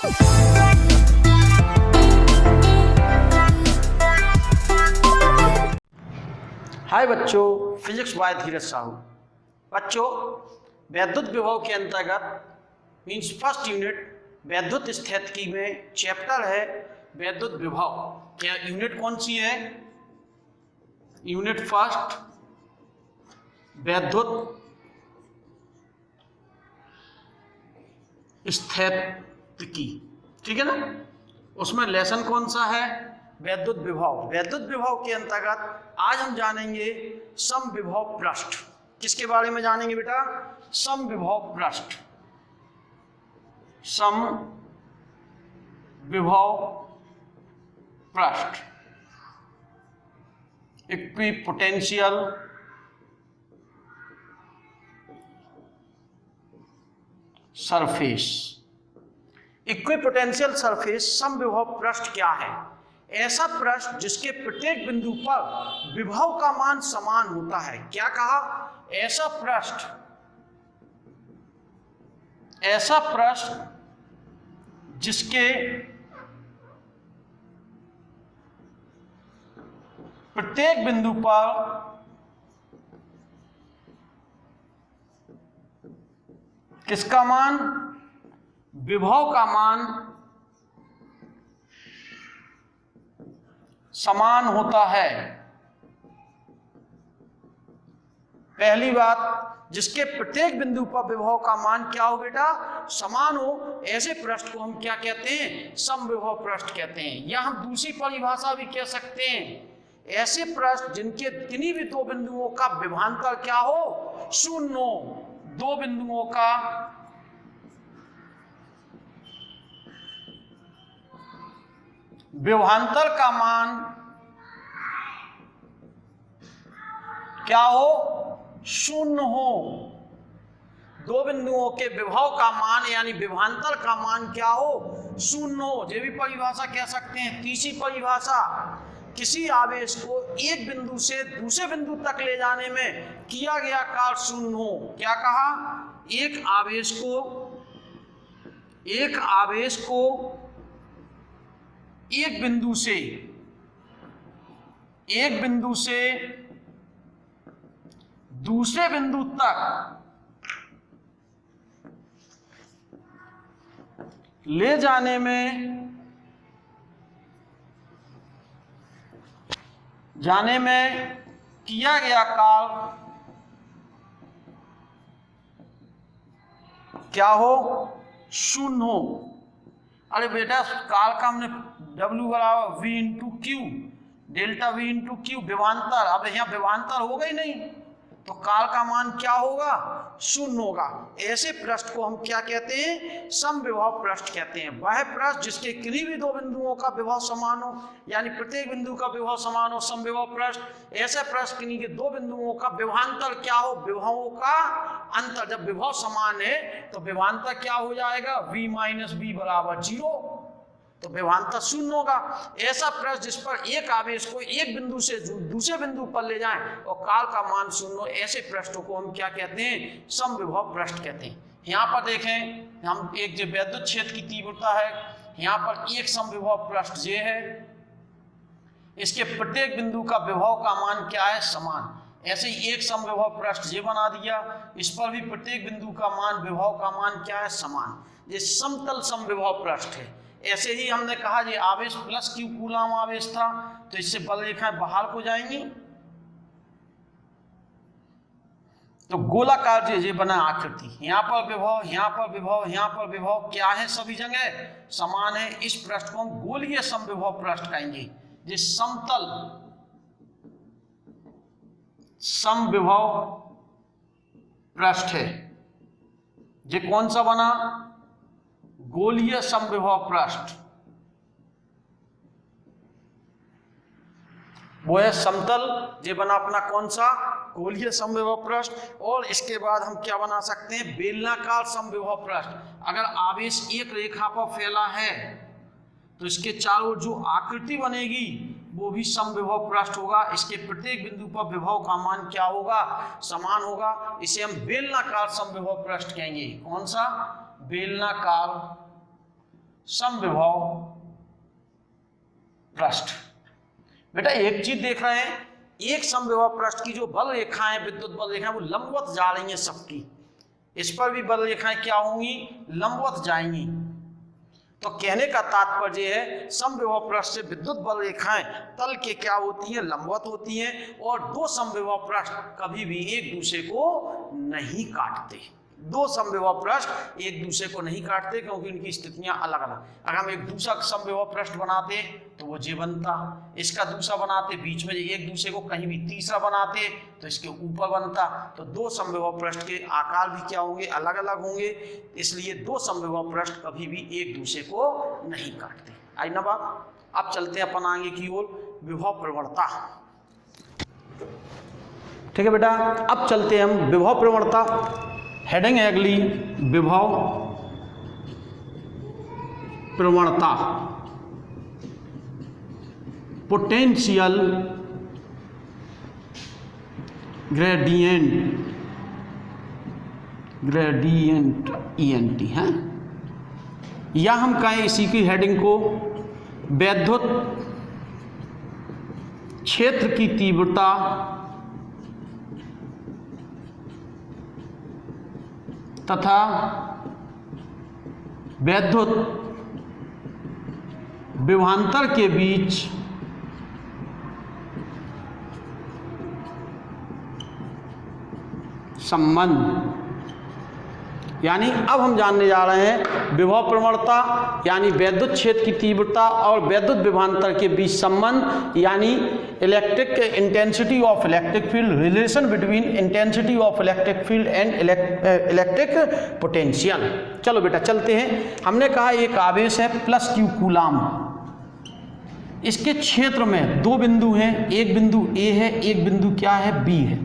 हाय बच्चों, physics bye धीरज साहू। बच्चों, वैद्युत विभव के अंतर्गत मीन्स फर्स्ट यूनिट वैद्युत स्थितिकी में चैप्टर है वैद्युत विभव। क्या यूनिट कौन सी है? यूनिट फर्स्ट वैद्युत स्थितिकी, ठीक है ना। उसमें लेसन कौन सा है? वैद्युत विभव। वैद्युत विभव के अंतर्गत आज हम जानेंगे समविभव पृष्ठ। किसके बारे में जानेंगे बेटा? समविभव पृष्ठ। समविभव पृष्ठ, इक्विपोटेंशियल सरफेस। इक्विपोटेंशियल सरफेस समविभव पृष्ठ क्या है? ऐसा पृष्ठ जिसके प्रत्येक बिंदु पर विभव का मान समान होता है। क्या कहा? ऐसा पृष्ठ जिसके प्रत्येक बिंदु पर किसका मान? विभव का मान समान होता है। पहली बात, जिसके प्रत्येक बिंदु पर विभव का मान क्या हो बेटा? समान हो। ऐसे पृष्ठ को हम क्या कहते हैं? समविभव पृष्ठ कहते हैं। या हम दूसरी परिभाषा भी कह सकते हैं, ऐसे पृष्ठ जिनके किन्हीं भी दो बिंदुओं का विभवांतर क्या हो? शून्य हो। दो बिंदुओं का विभवांतर का मान क्या हो? शून्य हो। दो बिंदुओं के विभव का मान यानी विभवांतर का मान क्या हो? शून्य हो। ये भी परिभाषा कह सकते हैं। तीसरी परिभाषा, किसी आवेश को एक बिंदु से दूसरे बिंदु तक ले जाने में किया गया कार्य शून्य हो। क्या कहा? एक आवेश को एक बिंदु से दूसरे बिंदु तक ले जाने में किया गया कार्य क्या हो? शून्य हो। अरे बेटा, काल का हमने W बराबर V into Q, delta V into Q विभवांतर। अब यहाँ विभवांतर हो गई नहीं, तो काल का मान क्या होगा? शून्य होगा। ऐसे पृष्ठ को हम क्या कहते हैं? समविभव पृष्ठ कहते हैं। वह पृष्ठ जिसके किन्हीं भी दो बिंदुओं का विभव समान हो, यानी प्रत्येक बिंदु का विभव समान हो, समविभव पृष्ठ। ऐसे पृष्ठ किन्हीं के दो बिंदुओं का विभवांतर क्या हो? विभवों का अंतर। जब विभव समान है तो विभवांतर क्या हो जाएगा? V माइनस B बराबर 0, तो विभवांतर शून्य होगा। ऐसा पृष्ठ जिस पर एक आवेश को एक बिंदु से दूसरे बिंदु पर ले जाएं और काल का मान शून्य हो, ऐसे पृष्ठों को हम क्या कहते हैं? समविभव पृष्ठ कहते हैं। यहाँ पर देखें, हम एक जो वैद्युत क्षेत्र की तीव्रता है, यहाँ पर एक समविभव पृष्ठ ये है, इसके प्रत्येक बिंदु का विभव का मान क्या है? समान। ऐसे ही एक समविभव पृष्ठ ये बना दिया, इस पर भी प्रत्येक बिंदु का मान विभव का मान क्या है? समान। ये समतल समविभव पृष्ठ है। ऐसे ही हमने कहा ये आवेश प्लस क्यू कूलम आवेश था, तो इससे बल रेखाएं बाहर को जाएंगी, तो गोलाकार ये बना आकृति। यहाँ पर विभव, यहाँ पर विभव, यहाँ पर विभव क्या है? सभी जगह समान है। इस पृष्ठ को हम गोलीय समविभव पृष्ठ कहेंगे। ये समतल समविभव पृष्ठ है। ये कौन सा बना? गोलीय समविभव पृष्ठ। वो है समतल, ये बना अपना कौन सा? गोलीय समविभव पृष्ठ। और इसके बाद हम क्या बना सकते हैं? बेलनाकार समविभव पृष्ठ। अगर आवेश एक रेखा पर फैला है तो इसके चारों ओर जो आकृति बनेगी वो भी समविभव पृष्ठ होगा। इसके प्रत्येक बिंदु पर विभव का मान क्या होगा? समान होगा। इसे हम बेलनाकार समविभव पृष्ठ कहेंगे। कौन सा? बेलनाकार समविभव पृष्ठ। बेटा एक चीज देख रहे हैं, एक समविभव पृष्ठ की जो बल रेखाएं, विद्युत बल रेखाएं, वो लंबवत जा रही हैं सबकी। इस पर भी बल रेखाएं क्या होंगी, लंबवत जाएंगी। तो कहने का तात्पर्य है समविभव पृष्ठ से विद्युत बल रेखाएं तल के क्या होती हैं, लंबवत होती हैं। और दो समविभव पृष्ठ कभी भी एक दूसरे को नहीं काटते। दो समविभव पृष्ठ एक दूसरे को नहीं काटते क्योंकि उनकी स्थितियां अलग अलग। अगर हम एक दूसरा समविभव पृष्ठ बनाते तो वो जे बनता, इसका दूसरा बनाते बीच में एक दूसरे को कहीं भी तीसरा बनाते तो इसके ऊपर बनता। तो दो समविभव पृष्ठ के आकार भी क्या होंगे, अलग अलग होंगे। इसलिए दो समविभव पृष्ठ कभी भी एक दूसरे को नहीं काटते। आई ना बात। अब चलते हैं अपन आगे की ओर, विभव प्रवणता। ठीक है बेटा, अब चलते हैं हम विभव प्रवणता। हेडिंग है अगली, विभव प्रवणता। पोटेंशियल ग्रेडियंट ENT है, या हम कहें इसी की हेडिंग को वैद्युत क्षेत्र की तीव्रता तथा वैद्युत विभवांतर के बीच संबंध। यानी अब हम जानने जा रहे हैं विभव प्रवणता यानी वैद्युत क्षेत्र की तीव्रता और वैद्युत विभवांतर के बीच संबंध, यानी electric intensity of electric field, relation between intensity of electric field and electric potential. चलो बेटा चलते हैं। हमने कहा एक आवेश है +Q कूलाम, इसके क्षेत्र में दो बिंदु हैं, एक बिंदु A है, एक बिंदु क्या है, B है।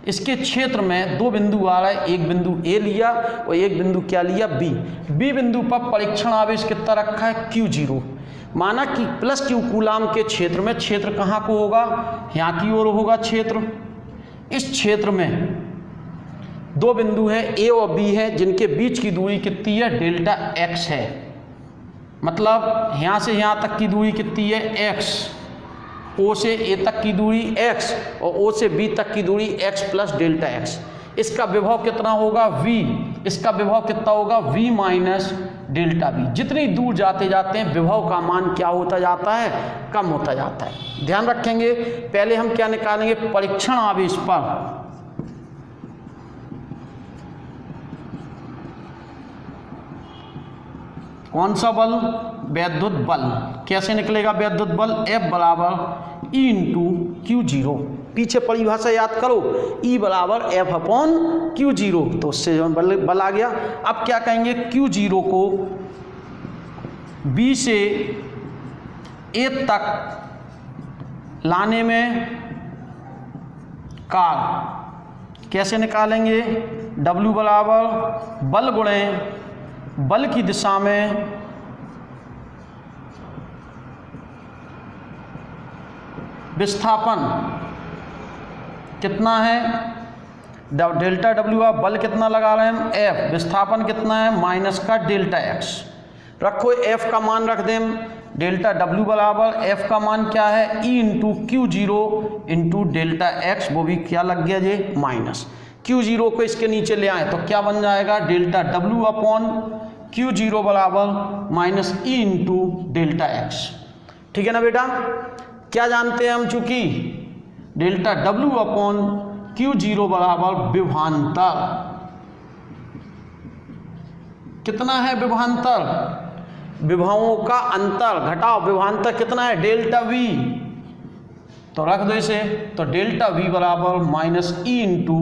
इसके क्षेत्र में दो बिंदु आ रहा है, एक बिंदु A लिया और एक बिंदु क्या लिया, B। B बिंदु पर परीक्षण आवेश कितना रखा है, Q0। माना कि +Q कूलाम के क्षेत्र में, क्षेत्र कहाँ को होगा, यहाँ की ओर होगा क्षेत्र। इस क्षेत्र में दो बिंदु है A और B है, जिनके बीच की दूरी कितनी है, ΔX है। मतलब यहाँ से यहाँ तक की दूरी कितनी है, x। O से A तक की दूरी x और O से B तक की दूरी x + ΔX। इसका विभव कितना होगा, V। इसका विभव कितना होगा, V - ΔV। जितनी दूर जाते जाते हैं विभव का मान क्या होता जाता है, कम होता जाता है। ध्यान रखेंगे। पहले हम क्या निकालेंगे, परीक्षण आवेश पर कौन सा बल, वैद्युत बल। कैसे निकलेगा वैद्युत बल, F = E × Q0। पीछे परिभाषा याद करो, E = F/ Q0, तो उससे जो बल आ गया। अब क्या कहेंगे, Q0 को B से A तक लाने में कार्य कैसे निकालेंगे, W = बल गुणे बल की दिशा में विस्थापन कितना है, ΔW। बल कितना लगा रहे हैं हम, F। विस्थापन कितना है, -ΔX। रखो F का मान रख दें, ΔW = F का मान क्या है, E × Q0 × ΔX। वो भी क्या लग गया जी, माइनस। Q0 को इसके नीचे ले आए तो क्या बन जाएगा, ΔW/Q0 = -E × ΔX। ठीक है ना बेटा। क्या जानते हैं हम, चूंकि ΔW/Q0 = विभवांतर। कितना है विभवांतर, विभवों का अंतर घटाओ विभवांतर कितना है, ΔV। तो रख दो इसे, तो ΔV = -E ×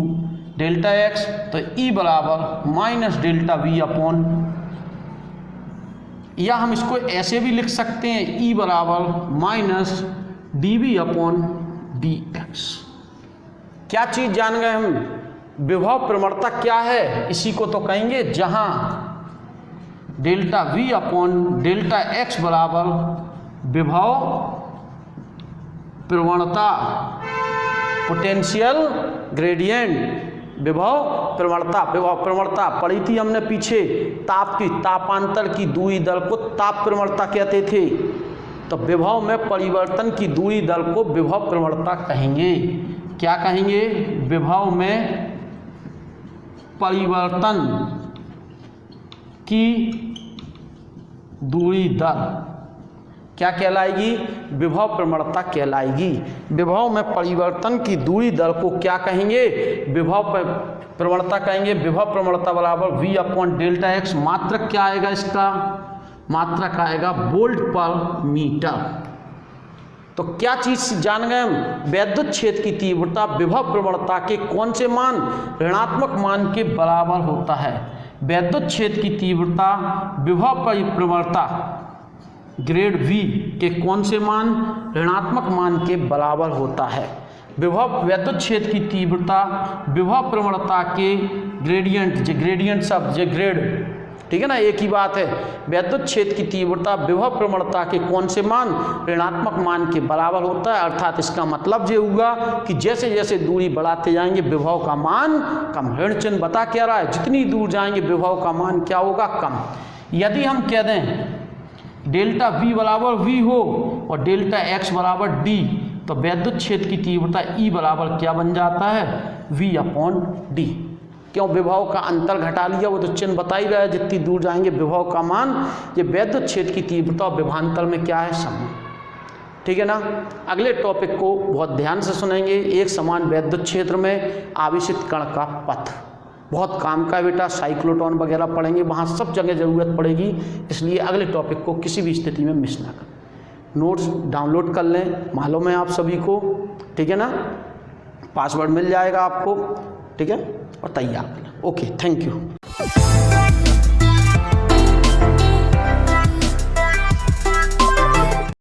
ΔX। तो E = -ΔV/, या हम इसको ऐसे भी लिख सकते हैं, E = -dV/dx। क्या चीज जान गए हम, विभव प्रवणता क्या है, इसी को तो कहेंगे जहां ΔV/ΔX = विभव प्रवणता, पोटेंशियल ग्रेडियंट, विभव विभव प्रवणता पढ़ी थी हमने पीछे, ताप की, तापांतर की दूरी दर को ताप प्रवणता कहते थे। तो विभव में परिवर्तन की दूरी दर को विभव प्रवणता कहेंगे। क्या कहेंगे? विभव में परिवर्तन की दूरी दर क्या कहलाएगी? विभव प्रवणता कहलाएगी। विभव में परिवर्तन की दूरी दर को क्या कहेंगे? विभव प्रवणता कहेंगे। विभव प्रवणता बराबर V/Δx। मात्रक क्या आएगा इसका? मात्रक आएगा वोल्ट पर मीटर। तो क्या चीज जान गए हम? वैद्युत क्षेत्र की तीव्रता विभव प्रवणता के कौन से मान? ऋणात्मक मान के बराबर होता है। वैद्युत क्षेत्र की तीव्रता विभव प्रवणता ग्रेड V के कौन से मान? ऋणात्मक मान के बराबर होता है। वैद्युत क्षेत्र की तीव्रता विभव प्रवणता के ग्रेडियंट शब्द ग्रेड, ठीक है ना, एक ही बात है। वैद्युत क्षेत्र की तीव्रता विभव प्रवणता के कौन से मान? ऋणात्मक मान के बराबर होता है। अर्थात इसका मतलब ये हुआ कि जैसे जैसे दूरी बढ़ाते जाएंगे विभव का मान कम। ऋण चिन्ह बता क्या रहा है? जितनी दूर जाएंगे विभव का मान क्या होगा? कम। यदि हम कह दें डेल्टा V बराबर V हो और डेल्टा X बराबर D, तो वैद्युत क्षेत्र की तीव्रता E बराबर क्या बन जाता है? V/D। क्यों? विभव का अंतर घटा लिया, वो तो चिन्ह बता ही रहा है, जितनी दूर जाएंगे विभव का मान। ये वैद्युत क्षेत्र की तीव्रता और विभवांतर में क्या है? समान। ठीक है ना। अगले टॉपिक को बहुत ध्यान से सुनेंगे। एक समान वैद्युत क्षेत्र में आवेशित कण का पथ बहुत काम का है बेटा। साइक्लोट्रॉन वगैरह पढ़ेंगे, वहाँ सब जगह ज़रूरत पड़ेगी, इसलिए अगले टॉपिक को किसी भी स्थिति में मिस ना करें। नोट्स डाउनलोड कर लें, मालूम है आप सभी को, ठीक है ना। पासवर्ड मिल जाएगा आपको, ठीक है, और तैयार कर लें। Okay, thank you.